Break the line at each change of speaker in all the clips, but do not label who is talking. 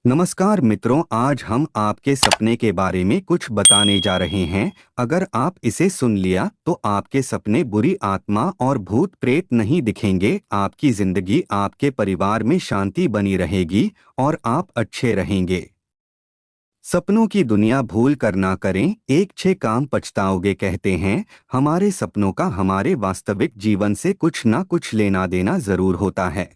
नमस्कार मित्रों, आज हम आपके सपने के बारे में कुछ बताने जा रहे हैं। अगर आप इसे सुन लिया तो आपके सपने बुरी आत्मा और भूत प्रेत नहीं दिखेंगे। आपकी जिंदगी, आपके परिवार में शांति बनी रहेगी और आप अच्छे रहेंगे। सपनों की दुनिया भूल कर ना करें, एक छह काम पछताओगे कहते हैं। हमारे सपनों का हमारे वास्तविक जीवन से कुछ ना कुछ लेना देना जरूर होता है।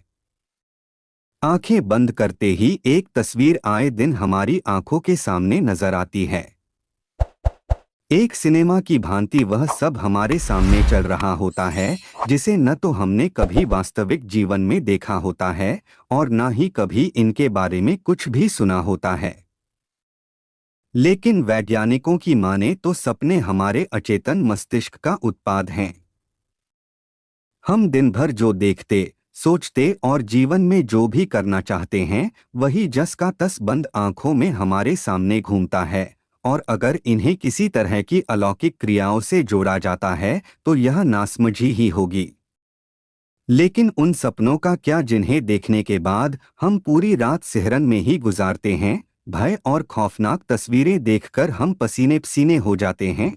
आंखें बंद करते ही एक तस्वीर आए दिन हमारी आंखों के सामने नजर आती है। एक सिनेमा की भांति वह सब हमारे सामने चल रहा होता है, जिसे न तो हमने कभी वास्तविक जीवन में देखा होता है और न ही कभी इनके बारे में कुछ भी सुना होता है। लेकिन वैज्ञानिकों की माने तो सपने हमारे अचेतन मस्तिष्क का उत्पाद हैं। हम दिन भर जो देखते, सोचते और जीवन में जो भी करना चाहते हैं, वही जस का तस बंद आंखों में हमारे सामने घूमता है। और अगर इन्हें किसी तरह की अलौकिक क्रियाओं से जोड़ा जाता है तो यह नासमझी ही होगी। लेकिन उन सपनों का क्या जिन्हें देखने के बाद हम पूरी रात सिहरन में ही गुजारते हैं, भय और खौफनाक तस्वीरें देखकर हम पसीने पसीने हो जाते हैं।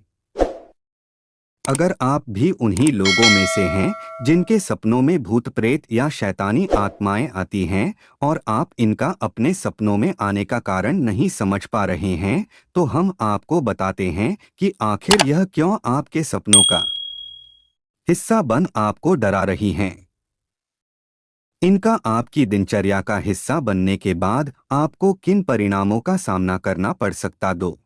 अगर आप भी उन्हीं लोगों में से हैं जिनके सपनों में भूत प्रेत या शैतानी आत्माएं आती हैं और आप इनका अपने सपनों में आने का कारण नहीं समझ पा रहे हैं, तो हम आपको बताते हैं कि आखिर यह क्यों आपके सपनों का हिस्सा बन आपको डरा रही हैं। इनका आपकी दिनचर्या का हिस्सा बनने के बाद आपको किन परिणामों का सामना करना पड़ सकता। दो,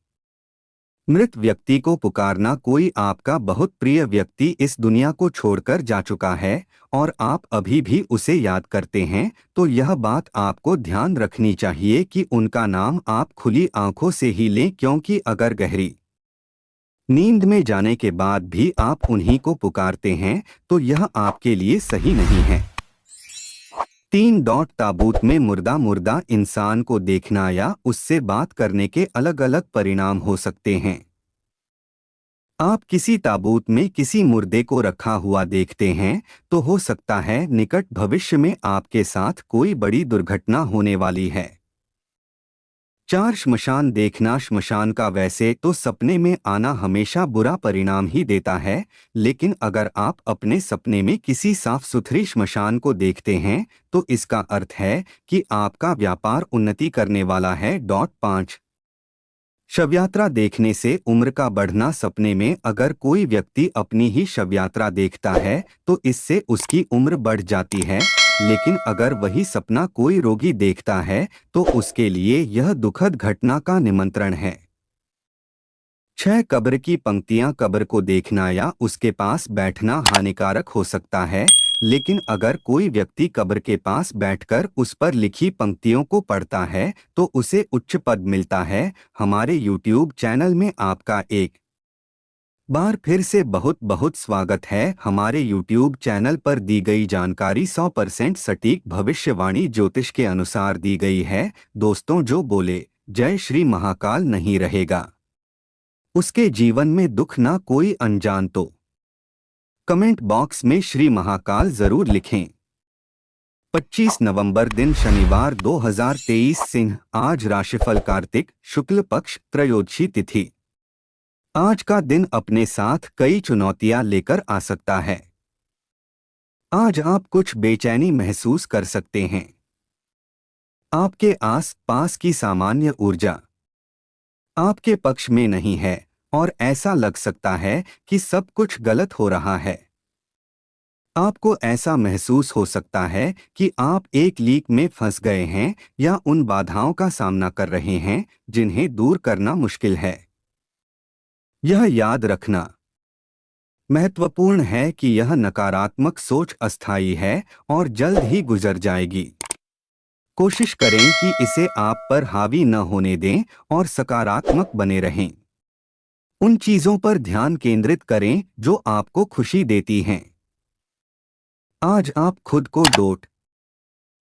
मृत व्यक्ति को पुकारना। कोई आपका बहुत प्रिय व्यक्ति इस दुनिया को छोड़कर जा चुका है और आप अभी भी उसे याद करते हैं, तो यह बात आपको ध्यान रखनी चाहिए कि उनका नाम आप खुली आंखों से ही लें, क्योंकि अगर गहरी नींद में जाने के बाद भी आप उन्हीं को पुकारते हैं तो यह आपके लिए सही नहीं है। तीन डॉट ताबूत में मुर्दा मुर्दा इंसान को देखना या उससे बात करने के अलग अलग परिणाम हो सकते हैं। आप किसी ताबूत में किसी मुर्दे को रखा हुआ देखते हैं तो हो सकता है निकट भविष्य में आपके साथ कोई बड़ी दुर्घटना होने वाली है। चार, श्मशान देखना। श्मशान का वैसे तो सपने में आना हमेशा बुरा परिणाम ही देता है, लेकिन अगर आप अपने सपने में किसी साफ सुथरी श्मशान को देखते हैं तो इसका अर्थ है कि आपका व्यापार उन्नति करने वाला है। 5, शवयात्रा देखने से उम्र का बढ़ना। सपने में अगर कोई व्यक्ति अपनी ही शवयात्रा देखता है तो इससे उसकी उम्र बढ़ जाती है, लेकिन अगर वही सपना कोई रोगी देखता है तो उसके लिए यह दुखद घटना का निमंत्रण है। 6, कब्र की पंक्तियां। कब्र को देखना या उसके पास बैठना हानिकारक हो सकता है, लेकिन अगर कोई व्यक्ति कब्र के पास बैठकर उस पर लिखी पंक्तियों को पढ़ता है तो उसे उच्च पद मिलता है। हमारे YouTube चैनल में आपका एक बार फिर से बहुत बहुत स्वागत है। हमारे YouTube चैनल पर दी गई जानकारी 100% सटीक भविष्यवाणी ज्योतिष के अनुसार दी गई है। दोस्तों, जो बोले जय श्री महाकाल नहीं रहेगा, उसके जीवन में दुख ना कोई अनजान तो कमेंट बॉक्स में श्री महाकाल जरूर लिखें। 25 नवंबर दिन शनिवार 2023 सिंह। आज राशिफल कार्तिक शुक्ल पक्ष त्रयोदशी तिथि। आज का दिन अपने साथ कई चुनौतियां लेकर आ सकता है। आज आप कुछ बेचैनी महसूस कर सकते हैं। आपके आस पास की सामान्य ऊर्जा आपके पक्ष में नहीं है और ऐसा लग सकता है कि सब कुछ गलत हो रहा है। आपको ऐसा महसूस हो सकता है कि आप एक लीक में फंस गए हैं या उन बाधाओं का सामना कर रहे हैं जिन्हें दूर करना मुश्किल है। यह याद रखना महत्वपूर्ण है कि यह नकारात्मक सोच अस्थायी है और जल्द ही गुजर जाएगी। कोशिश करें कि इसे आप पर हावी न होने दें और सकारात्मक बने रहें। उन चीजों पर ध्यान केंद्रित करें जो आपको खुशी देती हैं। आज आप खुद को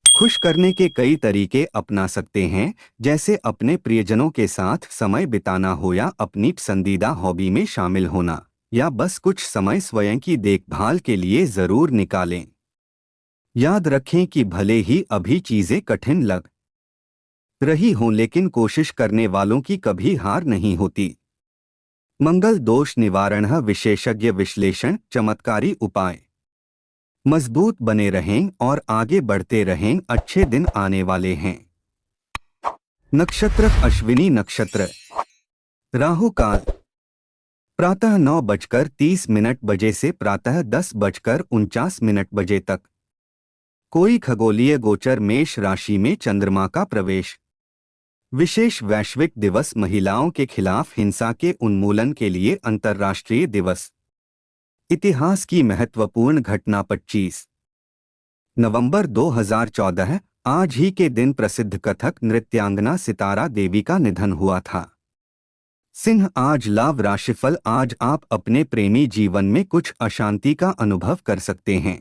खुश करने के कई तरीके अपना सकते हैं, जैसे अपने प्रियजनों के साथ समय बिताना हो या अपनी पसंदीदा हॉबी में शामिल होना, या बस कुछ समय स्वयं की देखभाल के लिए जरूर निकालें। याद रखें कि भले ही अभी चीजें कठिन लग रही हों, लेकिन कोशिश करने वालों की कभी हार नहीं होती। मंगल दोष निवारण विशेषज्ञ विश्लेषण चमत्कारी उपाय। मजबूत बने रहें और आगे बढ़ते रहें, अच्छे दिन आने वाले हैं। नक्षत्र अश्विनी नक्षत्र। राहु काल प्रातः 9:30 बजे से प्रातः 10:49 बजे तक। कोई खगोलीय गोचर मेष राशि में चंद्रमा का प्रवेश। विशेष वैश्विक दिवस महिलाओं के खिलाफ हिंसा के उन्मूलन के लिए अंतर्राष्ट्रीय दिवस। इतिहास की महत्वपूर्ण घटना 25 नवंबर 2014 आज ही के दिन प्रसिद्ध कथक नृत्यांगना सितारा देवी का निधन हुआ था। सिंह आज लाभ राशिफल। आज आप अपने प्रेमी जीवन में कुछ अशांति का अनुभव कर सकते हैं।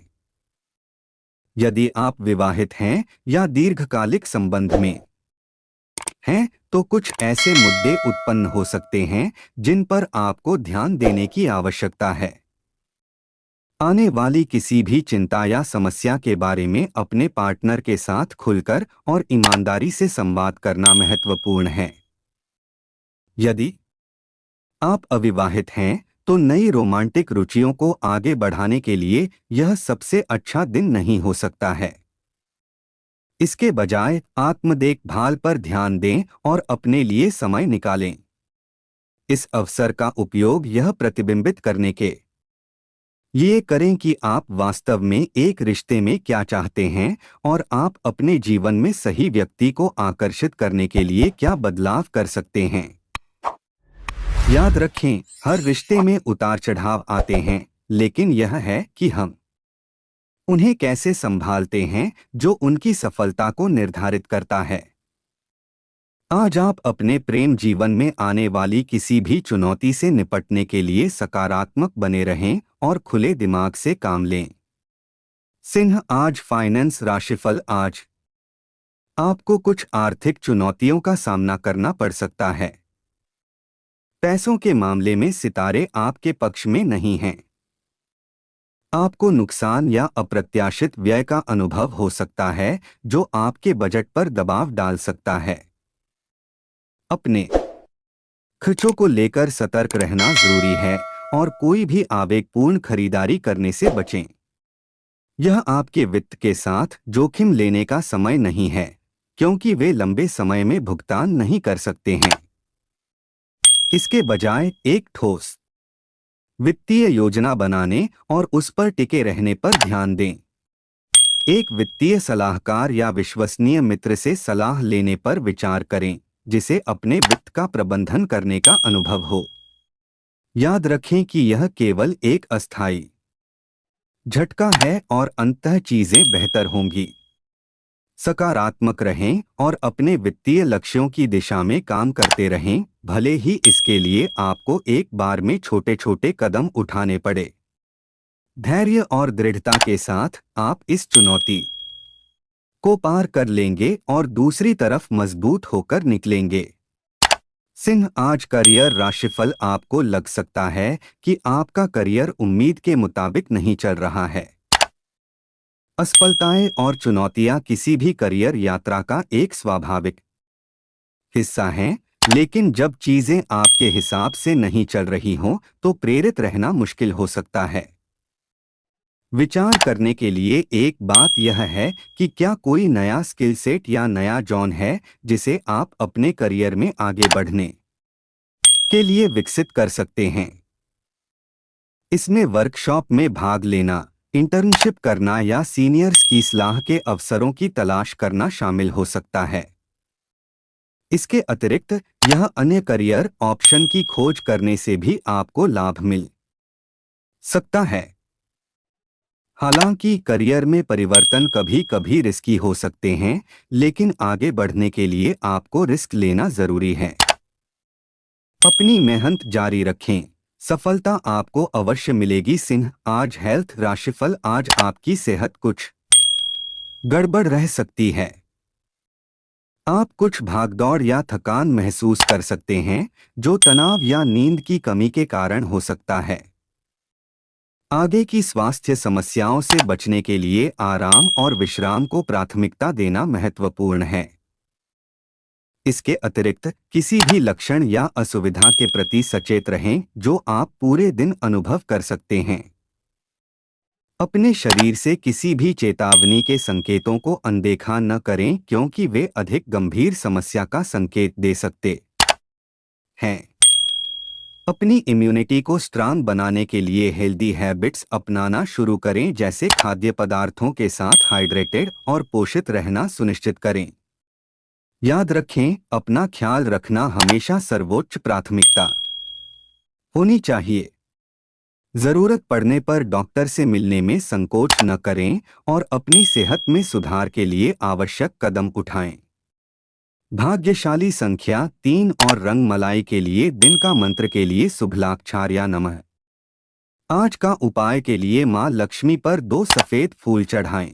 यदि आप विवाहित हैं या दीर्घकालिक संबंध में हैं तो कुछ ऐसे मुद्दे उत्पन्न हो सकते हैं जिन पर आपको ध्यान देने की आवश्यकता है। आने वाली किसी भी चिंता या समस्या के बारे में अपने पार्टनर के साथ खुलकर और ईमानदारी से संवाद करना महत्वपूर्ण है। यदि आप अविवाहित हैं तो नई रोमांटिक रुचियों को आगे बढ़ाने के लिए यह सबसे अच्छा दिन नहीं हो सकता है। इसके बजाय आत्म देखभाल पर ध्यान दें और अपने लिए समय निकालें। इस अवसर का उपयोग यह प्रतिबिंबित करने के लिए करें कि आप वास्तव में एक रिश्ते में क्या चाहते हैं और आप अपने जीवन में सही व्यक्ति को आकर्षित करने के लिए क्या बदलाव कर सकते हैं। याद रखें, हर रिश्ते में उतार चढ़ाव आते हैं, लेकिन यह है कि हम उन्हें कैसे संभालते हैं जो उनकी सफलता को निर्धारित करता है। आज आप अपने प्रेम जीवन में आने वाली किसी भी चुनौती से निपटने के लिए सकारात्मक बने रहें और खुले दिमाग से काम लें। सिंह आज फाइनेंस राशिफल। आज आपको कुछ आर्थिक चुनौतियों का सामना करना पड़ सकता है। पैसों के मामले में सितारे आपके पक्ष में नहीं हैं। आपको नुकसान या अप्रत्याशित व्यय का अनुभव हो सकता है जो आपके बजट पर दबाव डाल सकता है। अपने खर्चों को लेकर सतर्क रहना जरूरी है और कोई भी आवेगपूर्ण खरीदारी करने से बचें। यह आपके वित्त के साथ जोखिम लेने का समय नहीं है, क्योंकि वे लंबे समय में भुगतान नहीं कर सकते हैं। इसके बजाय एक ठोस वित्तीय योजना बनाने और उस पर टिके रहने पर ध्यान दें। एक वित्तीय सलाहकार या विश्वसनीय मित्र से सलाह लेने पर विचार करें जिसे अपने वित्त का प्रबंधन करने का अनुभव हो। याद रखें कि यह केवल एक अस्थायी झटका है और अंततः चीजें बेहतर होंगी। सकारात्मक रहें और अपने वित्तीय लक्ष्यों की दिशा में काम करते रहें, भले ही इसके लिए आपको एक बार में छोटे छोटे कदम उठाने पड़े। धैर्य और दृढ़ता के साथ आप इस चुनौती को पार कर लेंगे और दूसरी तरफ मजबूत होकर निकलेंगे। सिंह आज करियर राशिफल। आपको लग सकता है कि आपका करियर उम्मीद के मुताबिक नहीं चल रहा है। असफलताएं और चुनौतियां किसी भी करियर यात्रा का एक स्वाभाविक हिस्सा हैं, लेकिन जब चीजें आपके हिसाब से नहीं चल रही हों तो प्रेरित रहना मुश्किल हो सकता है। विचार करने के लिए एक बात यह है कि क्या कोई नया स्किल सेट या नया जॉन है जिसे आप अपने करियर में आगे बढ़ने के लिए विकसित कर सकते हैं। इसमें वर्कशॉप में भाग लेना, इंटर्नशिप करना या सीनियर्स की सलाह के अवसरों की तलाश करना शामिल हो सकता है। इसके अतिरिक्त यह अन्य करियर ऑप्शन की खोज करने से भी आपको लाभ मिल सकता है। हालांकि करियर में परिवर्तन कभी कभी रिस्की हो सकते हैं, लेकिन आगे बढ़ने के लिए आपको रिस्क लेना जरूरी है। अपनी मेहनत जारी रखें, सफलता आपको अवश्य मिलेगी। सिंह आज हेल्थ राशिफल। आज आपकी सेहत कुछ गड़बड़ रह सकती है। आप कुछ भागदौड़ या थकान महसूस कर सकते हैं जो तनाव या नींद की कमी के कारण हो सकता है। आगे की स्वास्थ्य समस्याओं से बचने के लिए आराम और विश्राम को प्राथमिकता देना महत्वपूर्ण है। इसके अतिरिक्त किसी भी लक्षण या असुविधा के प्रति सचेत रहें जो आप पूरे दिन अनुभव कर सकते हैं। अपने शरीर से किसी भी चेतावनी के संकेतों को अनदेखा न करें क्योंकि वे अधिक गंभीर समस्या का संकेत दे सकते हैं। अपनी इम्यूनिटी को स्ट्रांग बनाने के लिए हेल्दी हैबिट्स अपनाना शुरू करें, जैसे खाद्य पदार्थों के साथ हाइड्रेटेड और पोषित रहना सुनिश्चित करें। याद रखें, अपना ख्याल रखना हमेशा सर्वोच्च प्राथमिकता होनी चाहिए। जरूरत पड़ने पर डॉक्टर से मिलने में संकोच न करें और अपनी सेहत में सुधार के लिए आवश्यक कदम उठाएं। भाग्यशाली संख्या 3 और रंग मलाई के लिए दिन का मंत्र के लिए शुभलाक्षार्या नमः। आज का उपाय के लिए मां लक्ष्मी पर 2 सफेद फूल चढ़ाएं।